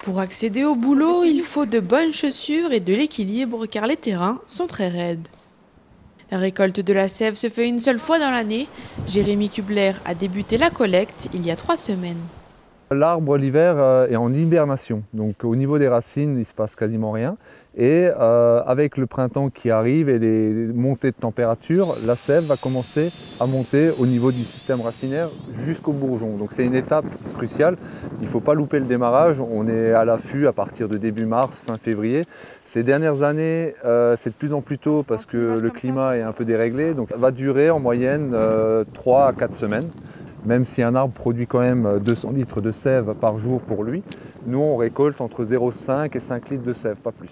Pour accéder au boulot, il faut de bonnes chaussures et de l'équilibre car les terrains sont très raides. La récolte de la sève se fait une seule fois dans l'année. Jérémy Kubler a débuté la collecte il y a 3 semaines. L'arbre l'hiver est en hibernation, donc au niveau des racines il ne se passe quasiment rien. Et avec le printemps qui arrive et les montées de température, la sève va commencer à monter au niveau du système racinaire jusqu'au bourgeon. Donc c'est une étape cruciale, il ne faut pas louper le démarrage, on est à l'affût à partir de début mars, fin février. Ces dernières années c'est de plus en plus tôt parce que le climat est un peu déréglé, donc ça va durer en moyenne 3 à 4 semaines. Même si un arbre produit quand même 200 litres de sève par jour pour lui, nous on récolte entre 0,5 et 5 litres de sève, pas plus.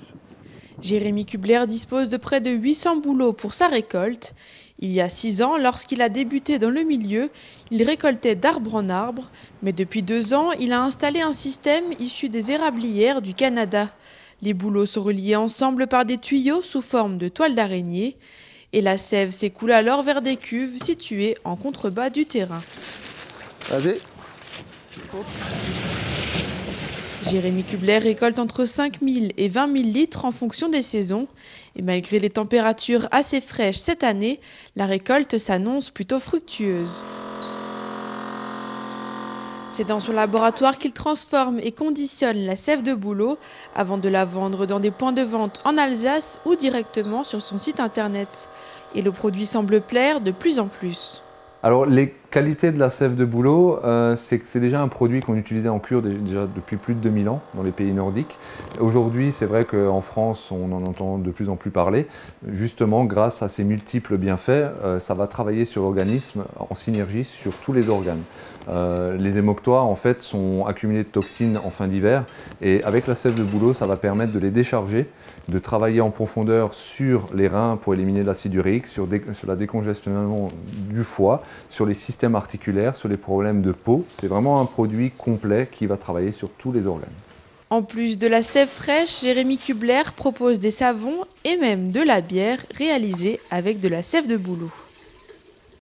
Jérémy Kubler dispose de près de 800 bouleaux pour sa récolte. Il y a 6 ans, lorsqu'il a débuté dans le milieu, il récoltait d'arbre en arbre. Mais depuis 2 ans, il a installé un système issu des érablières du Canada. Les bouleaux sont reliés ensemble par des tuyaux sous forme de toile d'araignée. Et la sève s'écoule alors vers des cuves situées en contrebas du terrain. Vas-y. Jérémy Kubler récolte entre 5 000 et 20 000 litres en fonction des saisons. Et malgré les températures assez fraîches cette année, la récolte s'annonce plutôt fructueuse. C'est dans son laboratoire qu'il transforme et conditionne la sève de bouleau avant de la vendre dans des points de vente en Alsace ou directement sur son site internet. Et le produit semble plaire de plus en plus. Alors les qualités de la sève de bouleau, c'est que c'est déjà un produit qu'on utilisait en cure déjà depuis plus de 2000 ans dans les pays nordiques. Aujourd'hui, c'est vrai qu'en France, on en entend de plus en plus parler. Justement, grâce à ces multiples bienfaits, ça va travailler sur l'organisme en synergie sur tous les organes. Les émoctoires, en fait, sont accumulés de toxines en fin d'hiver et avec la sève de bouleau, ça va permettre de les décharger, de travailler en profondeur sur les reins pour éliminer l'acide urique, sur la décongestionnement du foie, sur les systèmes articulaires, sur les problèmes de peau. C'est vraiment un produit complet qui va travailler sur tous les organes. En plus de la sève fraîche, Jérémy Kubler propose des savons et même de la bière réalisée avec de la sève de bouleau.